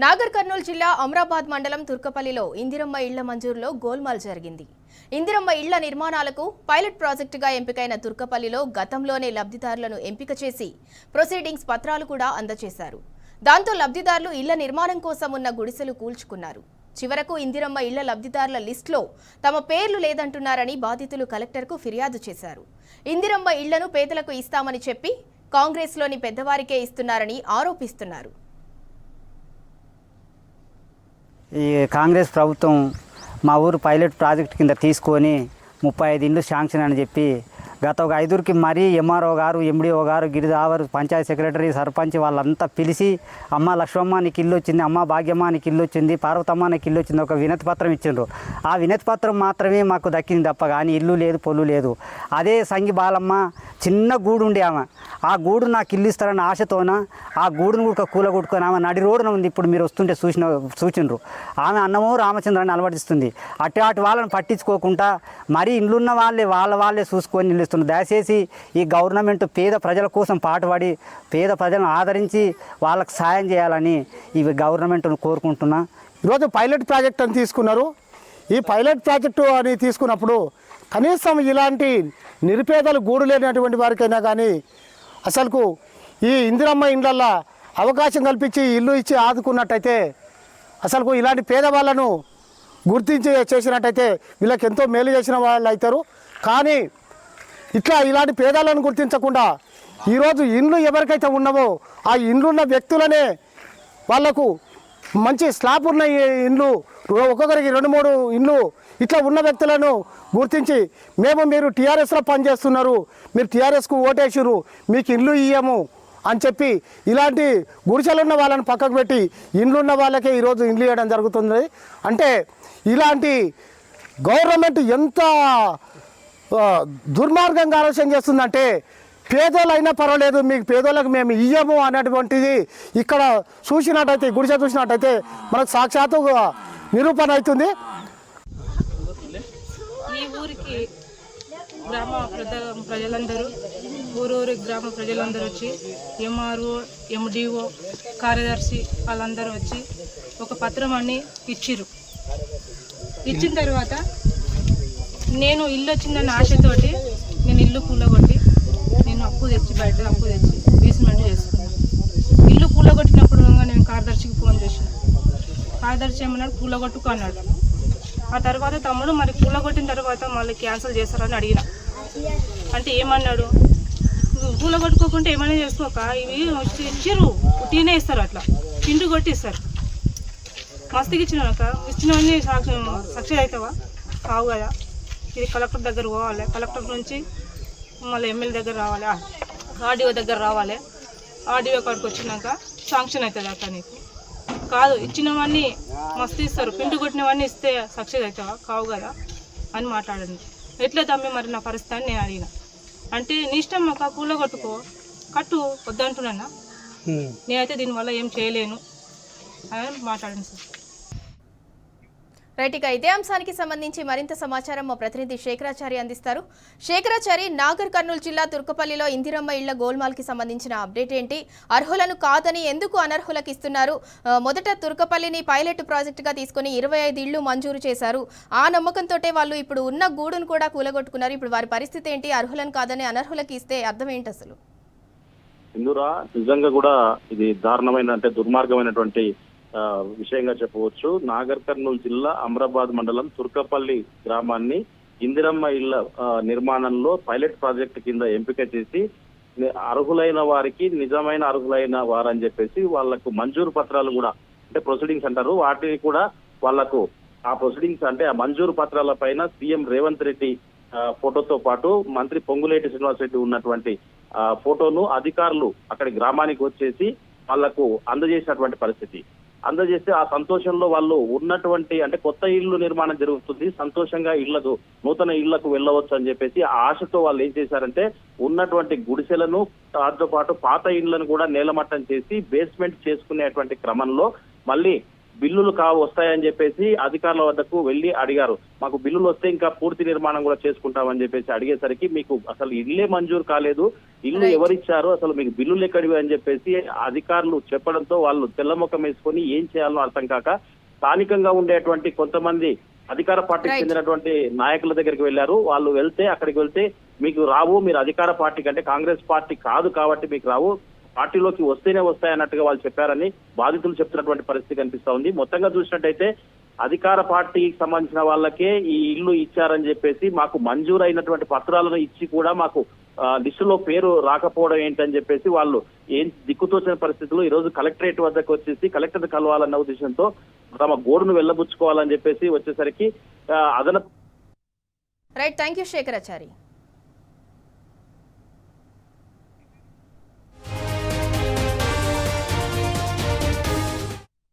నాగర్ కర్నూలు జిల్లా అమరాబాద్ మండలం తుర్కపల్లిలో ఇందిరమ్మ ఇళ్ల మంజూరులో గోల్మాల్ జరిగింది. ఇందిరమ్మ ఇళ్ల నిర్మాణాలకు పైలట్ ప్రాజెక్టుగా ఎంపికైన తుర్కపల్లిలో గతంలోనే లబ్ధిదారులను ఎంపిక చేసి ప్రొసీడింగ్స్ పత్రాలు కూడా అందజేశారు. దాంతో లబ్ధిదారులు ఇళ్ల నిర్మాణం కోసం ఉన్న గుడిసెలు కూల్చుకున్నారు. చివరకు ఇందిరమ్మ ఇళ్ల లబ్ధిదారుల లిస్టులో తమ పేర్లు లేదంటున్నారని బాధితులు కలెక్టర్కు ఫిర్యాదు చేశారు. ఇందిరమ్మ ఇళ్లను పేదలకు ఇస్తామని చెప్పి కాంగ్రెస్లోని పెద్దవారికే ఇస్తున్నారని ఆరోపిస్తున్నారు. ఈ కాంగ్రెస్ ప్రభుత్వం మా ఊరు పైలట్ ప్రాజెక్ట్ కింద తీసుకొని 35 ఇండ్లు శాంక్షన్ అని చెప్పి గత ఒక 5 మరీ ఎంఆర్ఓ గారు, ఎండిఓ గారు, గిరిదావరు, పంచాయత్ సెక్రటరీ, సర్పంచ్ వాళ్ళంతా పిలిచి అమ్మ లక్ష్మమ్మ నీకు ఇల్లు వచ్చింది, అమ్మ భాగ్యమ్మ నీకు ఇల్లు వచ్చింది, పార్వతమ్మ నీకు ఇల్లు వచ్చింది ఒక వినతి పత్రం ఇచ్చిండ్రు. ఆ వినతి పత్రం మాత్రమే మాకు దక్కింది తప్ప కానీ ఇల్లు లేదు, పొల్లు లేదు. అదే సంగి బాలమ్మ చిన్న గూడు ఉండే ఆమె, ఆ గూడు నాకు ఇల్లు ఇస్తారని ఆశతోన ఆ గూడును కూడా కూలగొట్టుకొని ఆమె నడి రోడ్డున ఉంది. ఇప్పుడు మీరు వస్తుంటే సూచిండ్రు. ఆమె అన్నమో రామచంద్రాన్ని అలవడిస్తుంది. అటు వాళ్ళని పట్టించుకోకుండా మరీ ఇండ్లున్న వాళ్ళే చూసుకొని నిలుస్తున్నారు. దయచేసి ఈ గవర్నమెంట్ పేద ప్రజల కోసం పాటుపడి పేద ప్రజలను ఆదరించి వాళ్ళకు సాయం చేయాలని ఈ గవర్నమెంట్ను కోరుకుంటున్నా. ఈరోజు పైలట్ ప్రాజెక్ట్ అని తీసుకున్నారు. ఈ పైలట్ ప్రాజెక్టు అని తీసుకున్నప్పుడు కనీసం ఇలాంటి నిరుపేదలు గూడు లేనటువంటి వారికైనా కానీ అసలుకు ఈ ఇందిరమ్మ ఇండ్లల్లో అవకాశం కల్పించి ఇల్లు ఇచ్చి ఆదుకున్నట్టయితే అసలుకు ఇలాంటి పేదవాళ్ళను గుర్తించి చేసినట్టయితే వీళ్ళకి ఎంతో మేలు చేసిన వాళ్ళు అవుతారు. కానీ ఇలాంటి పేదలను గుర్తించకుండా ఈరోజు ఇండ్లు ఎవరికైతే ఉన్నావో ఆ ఇండ్లున్న వ్యక్తులనే వాళ్లకు మంచి స్లాబ్ ఉన్న ఇండ్లు ఒక్కొక్కరికి 2-3 ఇండ్లు ఇట్లా ఉన్న వ్యక్తులను గుర్తించి మీరు టీఆర్ఎస్లో పనిచేస్తున్నారు, మీరు టీఆర్ఎస్కు ఓటేసిరు, మీకు ఇండ్లు ఇయ్యము అని చెప్పి ఇలాంటి గుడిసెలు ఉన్న వాళ్ళని పక్కకు పెట్టి ఇండ్లున్న వాళ్ళకే ఈరోజు ఇండ్లు ఇవ్వడం జరుగుతుంది. అంటే ఇలాంటి గవర్నమెంట్ ఎంత దుర్మార్గంగా ఆలోచన చేస్తుందంటే పేదోళ్ళు అయినా పర్వాలేదు, మీకు పేదోళ్ళకి మేము ఇయ్యము అనేటువంటిది ఇక్కడ చూసినట్టయితే గుడిసె చూసినట్టయితే మనకు సాక్షాత్తు నిరూపణ అవుతుంది. ఈ ఊరికి గ్రామ ప్రజలందరూ ఊరూరి గ్రామ ప్రజలందరూ వచ్చి ఎంఆర్ఓ, ఎండిఓ, కార్యదర్శి వాళ్ళందరూ వచ్చి ఒక పత్రం అన్ని ఇచ్చిర్రు. ఇచ్చిన తర్వాత నేను ఇల్లు వచ్చిందన్న ఆశతోటి నేను ఇల్లు కూలగొట్టి నేను బయట అప్పు తెచ్చి బేస్మెంట్ చేసుకున్నాను. ఇల్లు కూలగొట్టినప్పుడు నేను కార్యదర్శికి ఫోన్ చేసాను. కార్యదర్శి ఏమన్నాడు, కూలగొట్టుకు అన్నాడు. ఆ తర్వాత తమ్ముడు మరి కూలగొట్టిన తర్వాత మళ్ళీ క్యాన్సిల్ చేస్తారని అడిగిన. అంటే ఏమన్నాడు, కూలగొట్టుకోకుంటే ఏమైనా చేసుకోక ఇవి ఇచ్చిర్రు ఉట్టినే ఇస్తారు, అట్లా చిండు కొట్టి ఇస్తారు. మస్తుకి ఇచ్చినవన్నీ సక్సెస్ అవుతావా? కావు కదా. ఇది కలెక్టర్ దగ్గర పోవాలి, కలెక్టర్ నుంచి మళ్ళీ ఎమ్మెల్యే దగ్గర రావాలి, ఆర్డీఓ దగ్గర రావాలి. ఆర్డీఓ కాడికి వచ్చినాక శాంక్షన్ అవుతుంది అక్క. నీకు కాదు ఇచ్చినవన్నీ మస్తు ఇస్తారు, పిండి కొట్టినవన్నీ ఇస్తే సక్సెస్ అవుతావా? కావు కదా అని మాట్లాడండి. ఎట్లా తమ్మి మరి నా పరిస్థితి అని నేను అడిగిన. అంటే నీ ఇష్టం అక్క, కూలగొట్టుకో, కట్టు వద్దంటున్నా, నేనైతే దీనివల్ల ఏం చేయలేను అని మాట్లాడండి సార్. రైట్, ఇక ఇదే అంశానికి సంబంధించి మరింత సమాచారం మా ప్రతినిధి శేఖరాచారి అందిస్తారు. శేఖరాచారి, నాగర్ కర్నూలు జిల్లా తుర్కపల్లిలో ఇందిరమ్మ ఇళ్ల గోల్మాల్కి సంబంధించిన అప్డేట్ ఏంటి? అర్హులను కాదని ఎందుకు అనర్హులకు ఇస్తున్నారు? మొదట తుర్కపల్లిని పైలట్ ప్రాజెక్టుగా తీసుకుని 25 ఇళ్లు మంజూరు చేశారు. ఆ నమ్మకంతో వాళ్ళు ఇప్పుడు ఉన్న గూడును కూడా కూలగొట్టుకున్నారు. ఇప్పుడు వారి పరిస్థితి ఏంటి? అర్హులను కాదని అనర్హులకు ఇస్తే అర్థం ఏంటి అసలు? ఇందురా నిజంగా కూడా ఇది దారుణమైన అంటే దుర్మార్గమైనటువంటి విషయంగా చెప్పవచ్చు. నాగర్ కర్నూలు జిల్లా అమరాబాద్ మండలం తుర్కపల్లి గ్రామాన్ని ఇందిరమ్మ ఇళ్ల నిర్మాణంలో పైలట్ ప్రాజెక్ట్ కింద ఎంపిక చేసి అర్హులైన వారికి నిజమైన అర్హులైన వారని చెప్పేసి వాళ్లకు మంజూరు పత్రాలు కూడా అంటే ప్రొసీడింగ్స్ అంటారు, వాటిని కూడా వాళ్లకు ఆ ప్రొసీడింగ్స్ అంటే ఆ మంజూరు పత్రాల పైన సీఎం రేవంత్ రెడ్డి ఫోటోతో పాటు మంత్రి పొంగులేటి శ్రీనివాస్ రెడ్డి ఉన్నటువంటి ఫోటోను అధికారులు అక్కడి గ్రామానికి వచ్చేసి వాళ్లకు అందజేసినటువంటి పరిస్థితి. అందజేస్తే ఆ సంతోషంలో వాళ్ళు ఉన్నటువంటి అంటే కొత్త ఇళ్లు నిర్మాణం జరుగుతుంది, సంతోషంగా ఇళ్లకు నూతన ఇళ్లకు వెళ్ళవచ్చు అని చెప్పేసి ఆ ఆశతో వాళ్ళు ఏం చేశారంటే ఉన్నటువంటి గుడిసెలను దాంతో పాటు పాత ఇళ్లను కూడా నేలమట్టం చేసి బేస్మెంట్ చేసుకునేటువంటి క్రమంలో మళ్ళీ బిల్లులు వస్తాయని చెప్పేసి అధికారుల వద్దకు వెళ్లి అడిగారు. మాకు బిల్లులు వస్తే ఇంకా పూర్తి నిర్మాణం కూడా చేసుకుంటామని చెప్పేసి అడిగేసరికి మీకు అసలు ఇల్లే మంజూరు కాలేదు, ఇల్లు ఎవరిచ్చారు, అసలు మీకు బిల్లులు ఎక్కడివి అని చెప్పేసి అధికారులు చెప్పడంతో వాళ్ళు తెల్లముఖం వేసుకొని ఏం చేయాలో అర్థం కాక స్థానికంగా ఉండేటువంటి కొంతమంది అధికార పార్టీకి చెందినటువంటి నాయకుల దగ్గరికి వెళ్లారు. వాళ్ళు అక్కడికి వెళ్తే మీకు రావు, మీరు అధికార పార్టీ కంటే కాంగ్రెస్ పార్టీ కాదు కాబట్టి మీకు రావు, పార్టీలోకి వస్తేనే వస్తాయన్నట్టుగా వాళ్ళు చెప్పారని బాధితులు చెప్తున్నటువంటి పరిస్థితి కనిపిస్తా ఉంది. మొత్తంగా చూసినట్టయితే అధికార పార్టీకి సంబంధించిన వాళ్ళకే ఈ ఇల్లు ఇచ్చారని చెప్పేసి మాకు మంజూరు అయినటువంటి పత్రాలను ఇచ్చి కూడా మాకు లిస్టులో పేరు రాకపోవడం ఏంటని చెప్పేసి వాళ్ళు ఏం దిక్కుతోచిన పరిస్థితుల్లో ఈ రోజు కలెక్టరేట్ వద్దకు వచ్చేసి కలెక్టర్ కలవాలన్న ఉద్దేశంతో తమ గోడును వెళ్ళబుచ్చుకోవాలని చెప్పేసి వచ్చేసరికి అదనపు రైట్, థ్యాంక్ యూ శేఖరాచారి.